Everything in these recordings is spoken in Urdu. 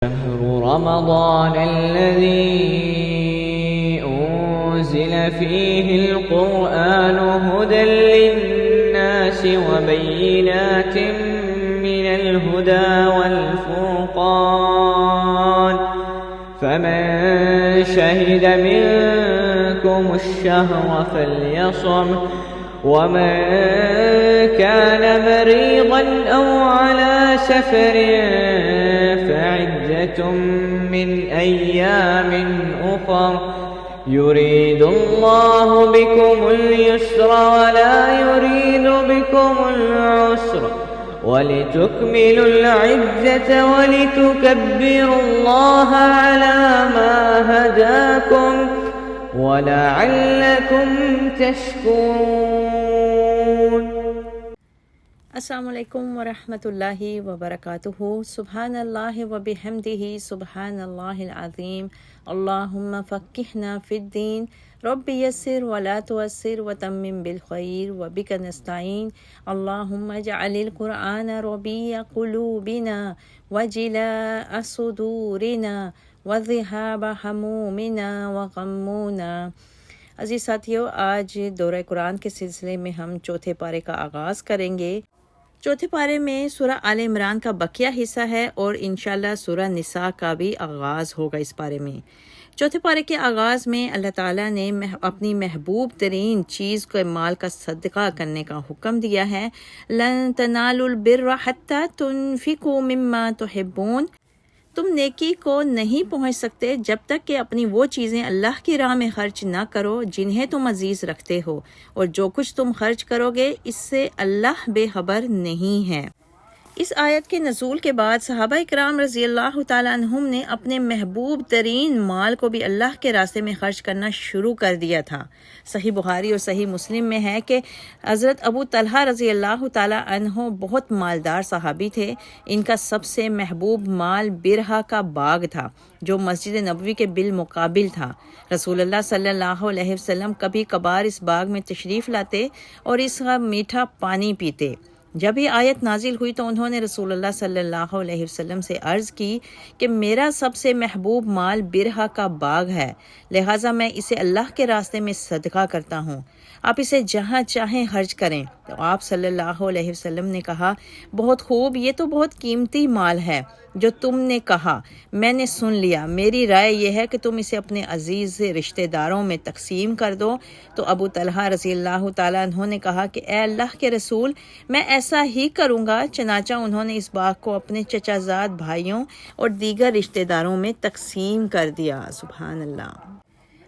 شهر رمضان الذي أنزل فيه القرآن هدى للناس وبينات من الهدى والفرقان فمن شهد منكم الشهر فليصم ومن كان مريضا أو على سفر فعدة من أيام أخر يريد الله بكم اليسر ولا يريد بكم العسر ولتكملوا العدة ولتكبروا الله على ما هداكم وَلَعَلَّكُمْ تَشْكُرُونَ۔ السلام علیکم ورحمۃ اللہ وبرکاتہ۔ سبحان اللہ وبحمدہ سبحان اللہ العظیم۔ اللہم فقہنا فی الدین، رب یسر ولا تعسر وتمم بالخیر وبک نستعین۔ اللہم اجعل القرآن ربیع قلوبنا وجلاء صدورنا وذهاب همومنا وغمونا۔ عزیز ساتھیو، آج دورہ قرآن کے سلسلے میں ہم چوتھے پارے کا آغاز کریں گے۔ چوتھے پارے میں سورہ آل عمران کا بقیہ حصہ ہے اور انشاءاللہ سورہ نساء کا بھی آغاز ہوگا اس پارے میں۔ چوتھے پارے کے آغاز میں اللہ تعالیٰ نے اپنی محبوب ترین چیز کے مال کا صدقہ کرنے کا حکم دیا ہے۔ لن تنالوا البر حتی تنفقوا مما تحبون۔ تم نیکی کو نہیں پہنچ سکتے جب تک کہ اپنی وہ چیزیں اللہ کی راہ میں خرچ نہ کرو جنہیں تم عزیز رکھتے ہو، اور جو کچھ تم خرچ کرو گے اس سے اللہ بے خبر نہیں ہے۔ اس آیت کے نزول کے بعد صحابہ اکرام رضی اللہ تعالیٰ عنہم نے اپنے محبوب ترین مال کو بھی اللہ کے راستے میں خرچ کرنا شروع کر دیا تھا۔ صحیح بخاری اور صحیح مسلم میں ہے کہ حضرت ابو طلحہ رضی اللہ تعالیٰ عنہ بہت مالدار صحابی تھے۔ ان کا سب سے محبوب مال برہا کا باغ تھا جو مسجد نبوی کے بالمقابل تھا۔ رسول اللہ صلی اللہ علیہ وسلم کبھی کبھار اس باغ میں تشریف لاتے اور اس کا میٹھا پانی پیتے۔ جب یہ آیت نازل ہوئی تو انہوں نے رسول اللہ صلی اللہ علیہ وسلم سے عرض کی کہ میرا سب سے محبوب مال برہا کا باغ ہے، لہٰذا میں اسے اللہ کے راستے میں صدقہ کرتا ہوں، آپ اسے جہاں چاہیں خرچ کریں۔ تو آپ صلی اللہ علیہ وسلم نے کہا، بہت خوب، یہ تو بہت قیمتی مال ہے جو تم نے کہا، میں نے سن لیا۔ میری رائے یہ ہے کہ تم اسے اپنے عزیز رشتہ داروں میں تقسیم کر دو۔ تو ابو طلحہ رضی اللہ تعالیٰ عنہ نے کہا کہ اے اللہ کے رسول، میں ایسا ہی کروں گا۔ چنانچہ انہوں نے اس باغ کو اپنے چچا زاد بھائیوں اور دیگر رشتہ داروں میں تقسیم کر دیا۔ سبحان اللہ۔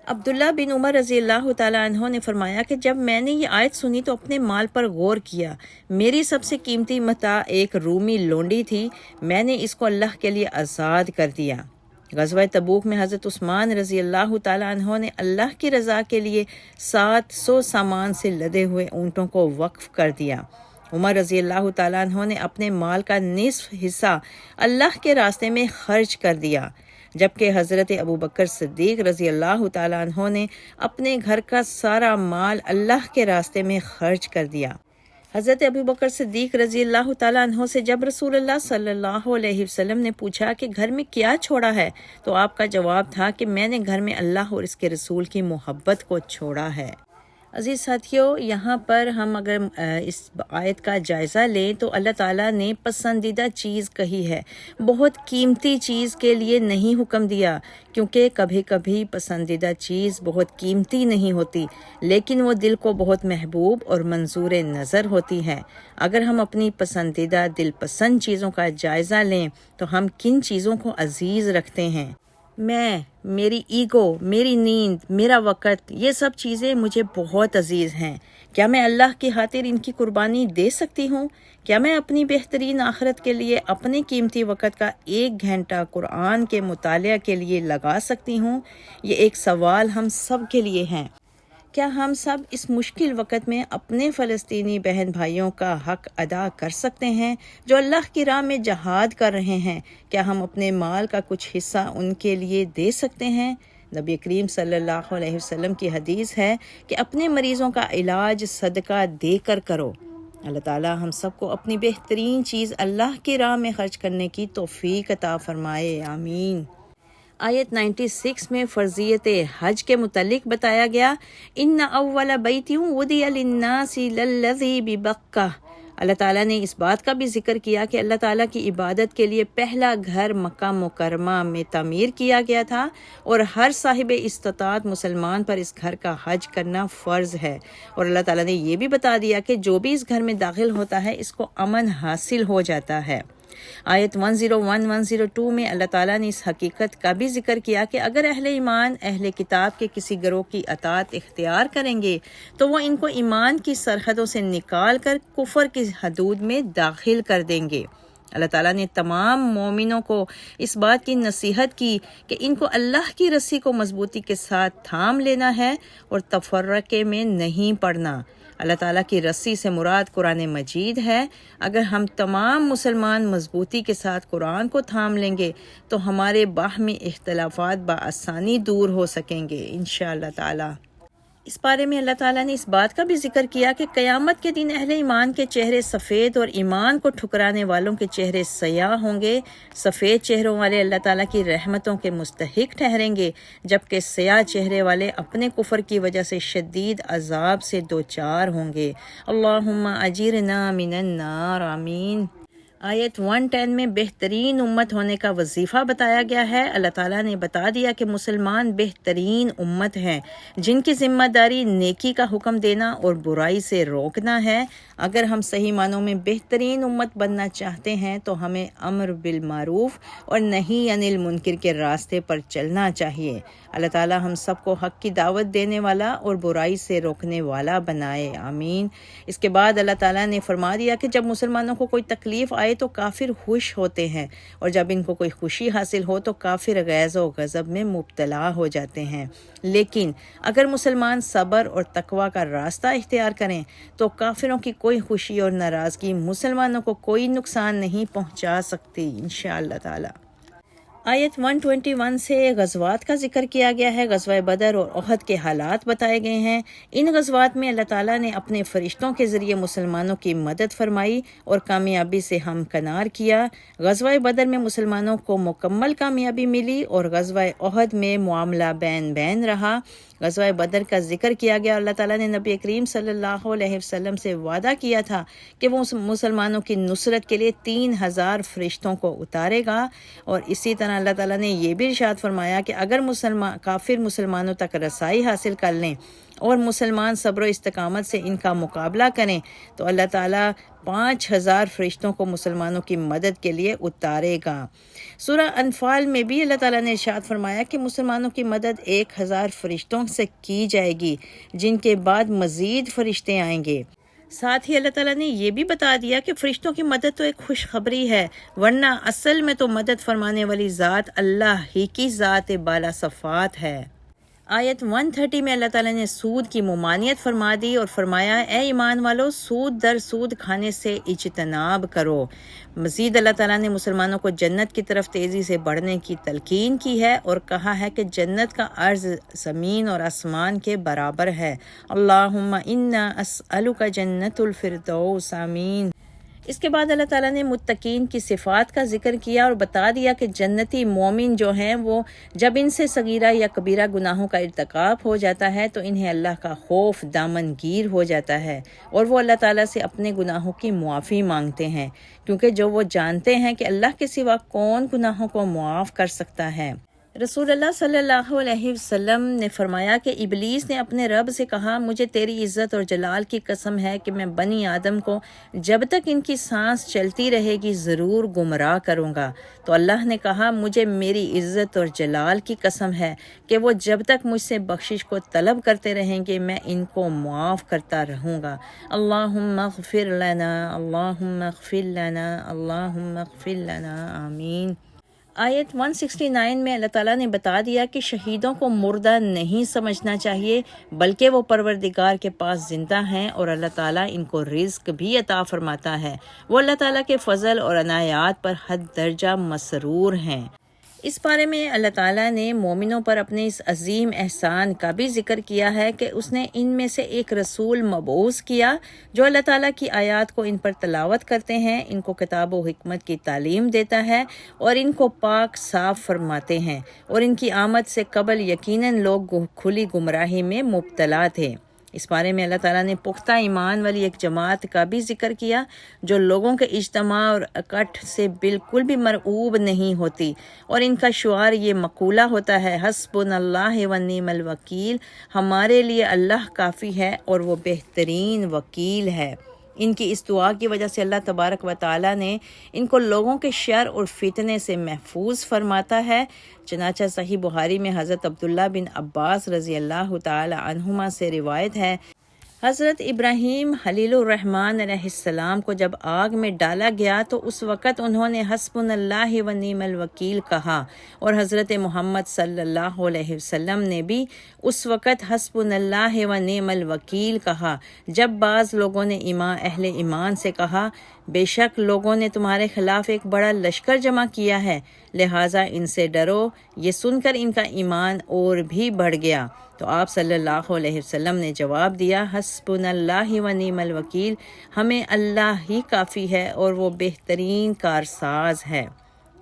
عبداللہ بن عمر رضی اللہ تعالیٰ عنہ نے فرمایا کہ جب میں نے یہ آیت سنی تو اپنے مال پر غور کیا۔ میری سب سے قیمتی متاع ایک رومی لونڈی تھی، میں نے اس کو اللہ کے لیے آزاد کر دیا۔ غزوہ تبوک میں حضرت عثمان رضی اللہ تعالیٰ عنہ نے اللہ کی رضا کے لیے 700 سامان سے لدے ہوئے اونٹوں کو وقف کر دیا۔ عمر رضی اللہ تعالیٰ عنہ نے اپنے مال کا نصف حصہ اللہ کے راستے میں خرچ کر دیا، جبکہ حضرت ابوبکر صدیق رضی اللہ تعالیٰ عنہ نے اپنے گھر کا سارا مال اللہ کے راستے میں خرچ کر دیا۔ حضرت ابوبکر صدیق رضی اللہ تعالیٰ عنہ سے جب رسول اللہ صلی اللہ علیہ وسلم نے پوچھا کہ گھر میں کیا چھوڑا ہے، تو آپ کا جواب تھا کہ میں نے گھر میں اللہ اور اس کے رسول کی محبت کو چھوڑا ہے۔ عزیز ساتھیو، یہاں پر ہم اگر اس آیت کا جائزہ لیں تو اللہ تعالیٰ نے پسندیدہ چیز کہی ہے، بہت قیمتی چیز کے لیے نہیں حکم دیا، کیونکہ کبھی کبھی پسندیدہ چیز بہت قیمتی نہیں ہوتی لیکن وہ دل کو بہت محبوب اور منظور نظر ہوتی ہے۔ اگر ہم اپنی پسندیدہ دل پسند چیزوں کا جائزہ لیں تو ہم کن چیزوں کو عزیز رکھتے ہیں؟ میری ایگو، میری نیند، میرا وقت، یہ سب چیزیں مجھے بہت عزیز ہیں۔ کیا میں اللہ کی خاطر ان کی قربانی دے سکتی ہوں؟ کیا میں اپنی بہترین آخرت کے لیے اپنے قیمتی وقت کا 1 گھنٹہ قرآن کے مطالعہ کے لیے لگا سکتی ہوں؟ یہ ایک سوال ہم سب کے لیے ہے۔ کیا ہم سب اس مشکل وقت میں اپنے فلسطینی بہن بھائیوں کا حق ادا کر سکتے ہیں جو اللہ کی راہ میں جہاد کر رہے ہیں؟ کیا ہم اپنے مال کا کچھ حصہ ان کے لیے دے سکتے ہیں؟ نبی کریم صلی اللہ علیہ وسلم کی حدیث ہے کہ اپنے مریضوں کا علاج صدقہ دے کر کرو۔ اللہ تعالی ہم سب کو اپنی بہترین چیز اللہ کی راہ میں خرچ کرنے کی توفیق عطا فرمائے، آمین۔ آیت 96 میں فرضیت حج کے متعلق بتایا گیا، ان اول بیت وضع للناس للذی ببکہ۔ اللہ تعالیٰ نے اس بات کا بھی ذکر کیا کہ اللہ تعالیٰ کی عبادت کے لیے پہلا گھر مکہ مکرمہ میں تعمیر کیا گیا تھا، اور ہر صاحب استطاعت مسلمان پر اس گھر کا حج کرنا فرض ہے، اور اللہ تعالیٰ نے یہ بھی بتا دیا کہ جو بھی اس گھر میں داخل ہوتا ہے اس کو امن حاصل ہو جاتا ہے۔ آیت 101-102 میں اللہ تعالیٰ نے اس حقیقت کا بھی ذکر کیا کہ اگر اہل ایمان اہل کتاب کے کسی گروہ کی اطاعت اختیار کریں گے تو وہ ان کو ایمان کی سرحدوں سے نکال کر کفر کی حدود میں داخل کر دیں گے۔ اللہ تعالیٰ نے تمام مومنوں کو اس بات کی نصیحت کی کہ ان کو اللہ کی رسی کو مضبوطی کے ساتھ تھام لینا ہے اور تفرقے میں نہیں پڑنا۔ اللہ تعالیٰ کی رسی سے مراد قرآن مجید ہے۔ اگر ہم تمام مسلمان مضبوطی کے ساتھ قرآن کو تھام لیں گے تو ہمارے باہمی اختلافات بآسانی دور ہو سکیں گے انشاءاللہ تعالیٰ۔ اس بارے میں اللہ تعالیٰ نے اس بات کا بھی ذکر کیا کہ قیامت کے دن اہل ایمان کے چہرے سفید اور ایمان کو ٹھکرانے والوں کے چہرے سیاہ ہوں گے۔ سفید چہروں والے اللہ تعالیٰ کی رحمتوں کے مستحق ٹھہریں گے، جبکہ سیاہ چہرے والے اپنے کفر کی وجہ سے شدید عذاب سے دوچار ہوں گے۔ اللہم اجرنا من النار، آمین۔ آیت 110 میں بہترین امت ہونے کا وظیفہ بتایا گیا ہے۔ اللہ تعالیٰ نے بتا دیا کہ مسلمان بہترین امت ہیں جن کی ذمہ داری نیکی کا حکم دینا اور برائی سے روکنا ہے۔ اگر ہم صحیح معنوں میں بہترین امت بننا چاہتے ہیں تو ہمیں امر بالمعروف اور نہی عن المنکر کے راستے پر چلنا چاہیے۔ اللہ تعالیٰ ہم سب کو حق کی دعوت دینے والا اور برائی سے روکنے والا بنائے، آمین۔ اس کے بعد اللہ تعالیٰ نے فرما دیا کہ جب مسلمانوں کو کوئی تکلیف آئے تو کافر خوش ہوتے ہیں، اور جب ان کو کوئی خوشی حاصل ہو تو کافر غیظ و غضب میں مبتلا ہو جاتے ہیں۔ لیکن اگر مسلمان صبر اور تقوی کا راستہ اختیار کریں تو کافروں کی کوئی خوشی اور ناراضگی مسلمانوں کو کوئی نقصان نہیں پہنچا سکتی انشاءاللہ تعالی۔ آیت 121 سے غزوات کا ذکر کیا گیا ہے۔ غزوہ بدر اور احد کے حالات بتائے گئے ہیں۔ ان غزوات میں اللہ تعالیٰ نے اپنے فرشتوں کے ذریعے مسلمانوں کی مدد فرمائی اور کامیابی سے ہمکنار کیا۔ غزوہ بدر میں مسلمانوں کو مکمل کامیابی ملی اور غزوہ احد میں معاملہ بین بین رہا۔ غزوہ بدر کا ذکر کیا گیا۔ اللہ تعالیٰ نے نبی کریم صلی اللہ علیہ وسلم سے وعدہ کیا تھا کہ وہ مسلمانوں کی نصرت کے لیے 3000 فرشتوں کو اتارے گا، اور اسی طرح اللہ تعالیٰ نے یہ بھی ارشاد فرمایا کہ اگر کافر مسلمانوں تک رسائی حاصل کر لیں اور مسلمان صبر و استقامت سے ان کا مقابلہ کریں تو اللہ تعالیٰ 5000 فرشتوں کو مسلمانوں کی مدد کے لیے اتارے گا۔ سورہ انفال میں بھی اللہ تعالیٰ نے ارشاد فرمایا کہ مسلمانوں کی مدد 1000 فرشتوں سے کی جائے گی، جن کے بعد مزید فرشتے آئیں گے۔ ساتھ ہی اللہ تعالیٰ نے یہ بھی بتا دیا کہ فرشتوں کی مدد تو ایک خوشخبری ہے، ورنہ اصل میں تو مدد فرمانے والی ذات اللہ ہی کی ذات بالا صفات ہے۔ آیت 130 میں اللہ تعالیٰ نے سود کی ممانعت فرما دی اور فرمایا، اے ایمان والو، سود در سود کھانے سے اجتناب کرو۔ مزید اللہ تعالیٰ نے مسلمانوں کو جنت کی طرف تیزی سے بڑھنے کی تلقین کی ہے اور کہا ہے کہ جنت کا عرض زمین اور آسمان کے برابر ہے۔ اللہم انا اسألک جنت الفردوس، آمین۔ اس کے بعد اللہ تعالیٰ نے متقین کی صفات کا ذکر کیا اور بتا دیا کہ جنتی مومن جو ہیں وہ جب ان سے صغیرہ یا کبیرہ گناہوں کا ارتکاب ہو جاتا ہے تو انہیں اللہ کا خوف دامن گیر ہو جاتا ہے اور وہ اللہ تعالیٰ سے اپنے گناہوں کی معافی مانگتے ہیں، کیونکہ جو وہ جانتے ہیں کہ اللہ کے سوا کون گناہوں کو معاف کر سکتا ہے۔ رسول اللہ صلی اللہ علیہ وسلم نے فرمایا کہ ابلیس نے اپنے رب سے کہا، مجھے تیری عزت اور جلال کی قسم ہے کہ میں بنی آدم کو جب تک ان کی سانس چلتی رہے گی ضرور گمراہ کروں گا۔ تو اللہ نے کہا، مجھے میری عزت اور جلال کی قسم ہے کہ وہ جب تک مجھ سے بخشش کو طلب کرتے رہیں گے میں ان کو معاف کرتا رہوں گا۔ اللہم اغفر لنا، اللہم اغفر لنا، اللہم اغفر لنا، آمین۔ آیت 169 میں اللہ تعالیٰ نے بتا دیا کہ شہیدوں کو مردہ نہیں سمجھنا چاہیے، بلکہ وہ پروردگار کے پاس زندہ ہیں اور اللہ تعالیٰ ان کو رزق بھی عطا فرماتا ہے۔ وہ اللہ تعالیٰ کے فضل اور عنایات پر حد درجہ مسرور ہیں۔ اس بارے میں اللہ تعالیٰ نے مومنوں پر اپنے اس عظیم احسان کا بھی ذکر کیا ہے کہ اس نے ان میں سے ایک رسول مبعوث کیا جو اللہ تعالیٰ کی آیات کو ان پر تلاوت کرتے ہیں، ان کو کتاب و حکمت کی تعلیم دیتا ہے اور ان کو پاک صاف فرماتے ہیں، اور ان کی آمد سے قبل یقیناً لوگ کھلی گمراہی میں مبتلا تھے۔ اس بارے میں اللہ تعالیٰ نے پختہ ایمان والی ایک جماعت کا بھی ذکر کیا جو لوگوں کے اجتماع اور اکٹھ سے بالکل بھی مرعوب نہیں ہوتی، اور ان کا شعار یہ مقولہ ہوتا ہے، حسبنا اللہ و نعم الوکیل، ہمارے لیے اللہ کافی ہے اور وہ بہترین وکیل ہے۔ ان کی اس دعا کی وجہ سے اللہ تبارک و تعالیٰ نے ان کو لوگوں کے شر اور فتنے سے محفوظ فرماتا ہے۔ چنانچہ صحیح بخاری میں حضرت عبداللہ بن عباس رضی اللہ تعالی عنہما سے روایت ہے، حضرت ابراہیم خلیل الرحمن علیہ السلام کو جب آگ میں ڈالا گیا تو اس وقت انہوں نے حسبنا اللہ و نعم الوکیل کہا، اور حضرت محمد صلی اللہ علیہ وسلم نے بھی اس وقت حسبنا اللہ و نعم الوکیل کہا۔ جب بعض لوگوں نے اہل ایمان سے کہا، بے شک لوگوں نے تمہارے خلاف ایک بڑا لشکر جمع کیا ہے، لہٰذا ان سے ڈرو، یہ سن کر ان کا ایمان اور بھی بڑھ گیا۔ تو آپ صلی اللہ علیہ وسلم نے جواب دیا، حسبنا اللہ و نعم الوکیل، ہمیں اللہ ہی کافی ہے اور وہ بہترین کارساز ہے۔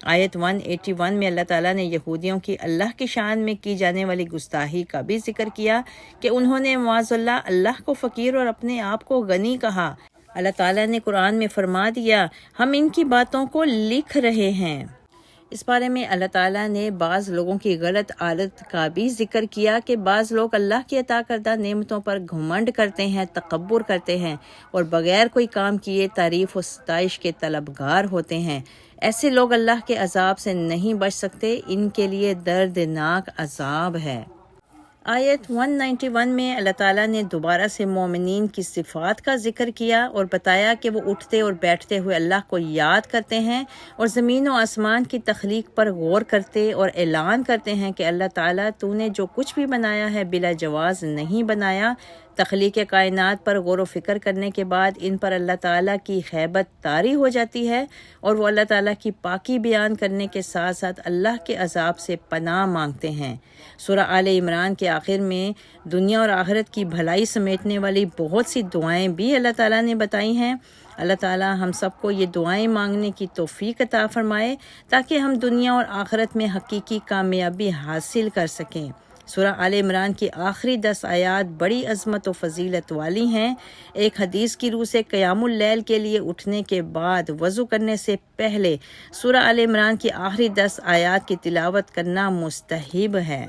آیت 181 میں اللہ تعالیٰ نے یہودیوں کی اللہ کی شان میں کی جانے والی گستاخی کا بھی ذکر کیا کہ انہوں نے معاذ اللہ کو فقیر اور اپنے آپ کو غنی کہا۔ اللہ تعالیٰ نے قرآن میں فرما دیا، ہم ان کی باتوں کو لکھ رہے ہیں۔ اس بارے میں اللہ تعالیٰ نے بعض لوگوں کی غلط عادت کا بھی ذکر کیا کہ بعض لوگ اللہ کی عطا کردہ نعمتوں پر گھمنڈ کرتے ہیں، تکبر کرتے ہیں اور بغیر کوئی کام کیے تعریف و ستائش کے طلبگار ہوتے ہیں۔ ایسے لوگ اللہ کے عذاب سے نہیں بچ سکتے، ان کے لیے دردناک عذاب ہے۔ آیت 191 میں اللہ تعالیٰ نے دوبارہ سے مومنین کی صفات کا ذکر کیا اور بتایا کہ وہ اٹھتے اور بیٹھتے ہوئے اللہ کو یاد کرتے ہیں اور زمین و آسمان کی تخلیق پر غور کرتے اور اعلان کرتے ہیں کہ اللہ تعالیٰ تو نے جو کچھ بھی بنایا ہے بلا جواز نہیں بنایا۔ تخلیق کائنات پر غور و فکر کرنے کے بعد ان پر اللہ تعالیٰ کی غیبت طاری ہو جاتی ہے اور وہ اللہ تعالیٰ کی پاکی بیان کرنے کے ساتھ ساتھ اللہ کے عذاب سے پناہ مانگتے ہیں۔ سورہ آل عمران کے آخر میں دنیا اور آخرت کی بھلائی سمیٹنے والی بہت سی دعائیں بھی اللہ تعالیٰ نے بتائی ہیں۔ اللہ تعالیٰ ہم سب کو یہ دعائیں مانگنے کی توفیق عطا فرمائے تاکہ ہم دنیا اور آخرت میں حقیقی کامیابی حاصل کر سکیں۔ سورہ آل عمران کی آخری 10 آیات بڑی عظمت و فضیلت والی ہیں۔ ایک حدیث کی روح سے قیام اللیل کے لیے اٹھنے کے بعد وضو کرنے سے پہلے سورہ آل عمران کی آخری 10 آیات کی تلاوت کرنا مستحب ہے۔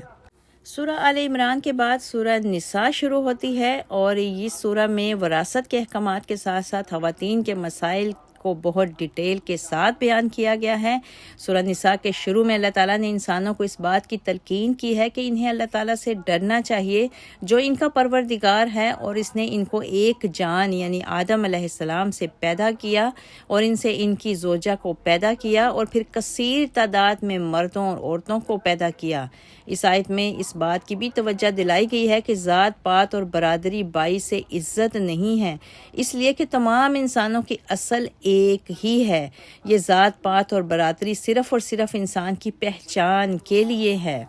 سورہ آل عمران کے بعد سورہ نساء شروع ہوتی ہے اور اس سورہ میں وراثت کے احکامات کے ساتھ ساتھ خواتین کے مسائل کو بہت ڈیٹیل کے ساتھ بیان کیا گیا ہے۔ سورہ نساء کے شروع میں اللہ تعالیٰ نے انسانوں کو اس بات کی تلقین کی ہے کہ انہیں اللہ تعالیٰ سے ڈرنا چاہیے جو ان کا پروردگار ہے، اور اس نے ان کو ایک جان یعنی آدم علیہ السلام سے پیدا کیا اور ان سے ان کی زوجہ کو پیدا کیا اور پھر کثیر تعداد میں مردوں اور عورتوں کو پیدا کیا۔ اس آیت میں اس بات کی بھی توجہ دلائی گئی ہے کہ ذات پات اور برادری باعث سے عزت نہیں ہے، اس لیے کہ تمام انسانوں کی اصل ایک ہی ہے۔ یہ ذات پات اور برادری صرف اور صرف انسان کی پہچان کے لیے ہے۔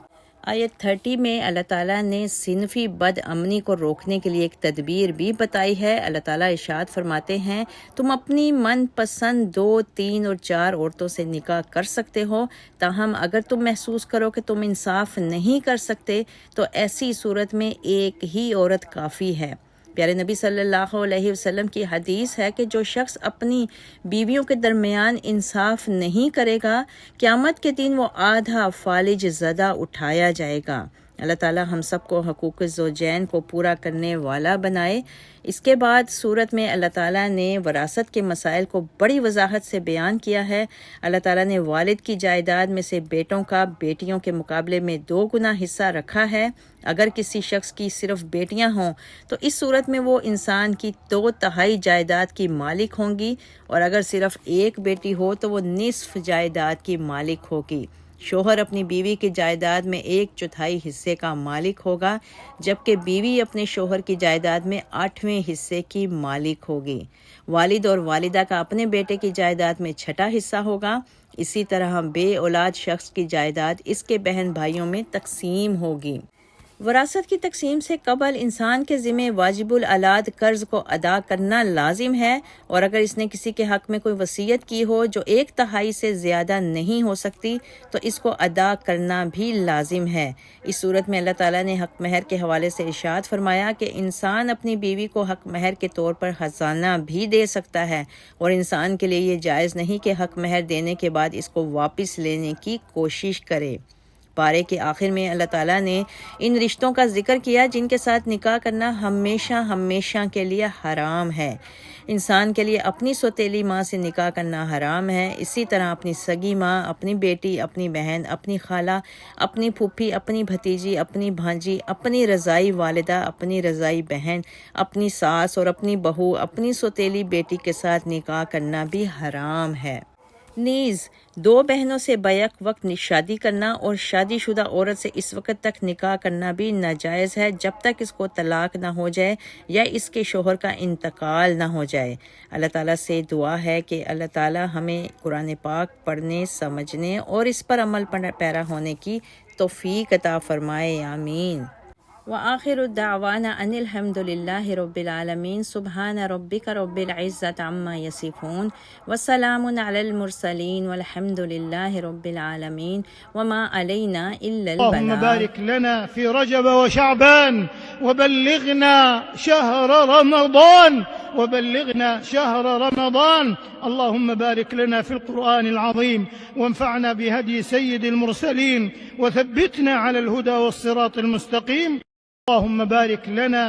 آیت 30 میں اللہ تعالیٰ نے صنفی بد امنی کو روکنے کے لیے ایک تدبیر بھی بتائی ہے۔ اللہ تعالیٰ ارشاد فرماتے ہیں، تم اپنی من پسند 2، 3 اور 4 عورتوں سے نکاح کر سکتے ہو، تاہم اگر تم محسوس کرو کہ تم انصاف نہیں کر سکتے تو ایسی صورت میں ایک ہی عورت کافی ہے۔ پیارے نبی صلی اللہ علیہ وسلم کی حدیث ہے کہ جو شخص اپنی بیویوں کے درمیان انصاف نہیں کرے گا، قیامت کے دن وہ آدھا فالج زدہ اٹھایا جائے گا۔ اللہ تعالیٰ ہم سب کو حقوق زوجین کو پورا کرنے والا بنائے۔ اس کے بعد سورت میں اللہ تعالیٰ نے وراثت کے مسائل کو بڑی وضاحت سے بیان کیا ہے۔ اللہ تعالیٰ نے والد کی جائیداد میں سے بیٹوں کا بیٹیوں کے مقابلے میں 2 گنا حصہ رکھا ہے۔ اگر کسی شخص کی صرف بیٹیاں ہوں تو اس صورت میں وہ انسان کی 2/3 جائیداد کی مالک ہوں گی، اور اگر صرف ایک بیٹی ہو تو وہ نصف جائیداد کی مالک ہوگی۔ شوہر اپنی بیوی کی جائیداد میں 1/4 حصے کا مالک ہوگا، جبکہ بیوی اپنے شوہر کی جائیداد میں 8ویں حصے کی مالک ہوگی۔ والد اور والدہ کا اپنے بیٹے کی جائیداد میں 6واں حصہ ہوگا، اسی طرح بے اولاد شخص کی جائیداد اس کے بہن بھائیوں میں تقسیم ہوگی۔ وراثت کی تقسیم سے قبل انسان کے ذمہ واجب الاولاد قرض کو ادا کرنا لازم ہے، اور اگر اس نے کسی کے حق میں کوئی وصیت کی ہو جو 1/3 سے زیادہ نہیں ہو سکتی تو اس کو ادا کرنا بھی لازم ہے۔ اس صورت میں اللہ تعالیٰ نے حق مہر کے حوالے سے ارشاد فرمایا کہ انسان اپنی بیوی کو حق مہر کے طور پر خزانہ بھی دے سکتا ہے، اور انسان کے لیے یہ جائز نہیں کہ حق مہر دینے کے بعد اس کو واپس لینے کی کوشش کرے۔ پارے کے آخر میں اللہ تعالیٰ نے ان رشتوں کا ذکر کیا جن کے ساتھ نکاح کرنا ہمیشہ کے لیے حرام ہے۔ انسان کے لیے اپنی سوتیلی ماں سے نکاح کرنا حرام ہے، اسی طرح اپنی سگی ماں، اپنی بیٹی، اپنی بہن، اپنی خالہ، اپنی پھوپھی، اپنی بھتیجی، اپنی بھانجی، اپنی رضائی والدہ، اپنی رضائی بہن، اپنی ساس اور اپنی بہو، اپنی سوتیلی بیٹی کے ساتھ نکاح کرنا بھی حرام ہے۔ نیز 2 بہنوں سے بیک وقت شادی کرنا اور شادی شدہ عورت سے اس وقت تک نکاح کرنا بھی ناجائز ہے جب تک اس کو طلاق نہ ہو جائے یا اس کے شوہر کا انتقال نہ ہو جائے۔ اللہ تعالیٰ سے دعا ہے کہ اللہ تعالیٰ ہمیں قرآن پاک پڑھنے، سمجھنے اور اس پر عمل پیرا ہونے کی توفیق عطا فرمائے، آمین۔ وآخر الدعوانا ان الحمد للہ رب العالمین، سبحان ربک رب العزت عما یصفون، وسلام علی المرسلین، والحمد للہ رب العالمین، وما علینا الا البلاغ۔ اللهم بارك لنا في رجب وشعبان، وبلغنا شهر رمضان، اللهم بارك لنا في القرآن العظيم، وانفعنا بهدي سيد المرسلين، وثبتنا على الهدى والصراط المستقيم. اللهم بارك لنا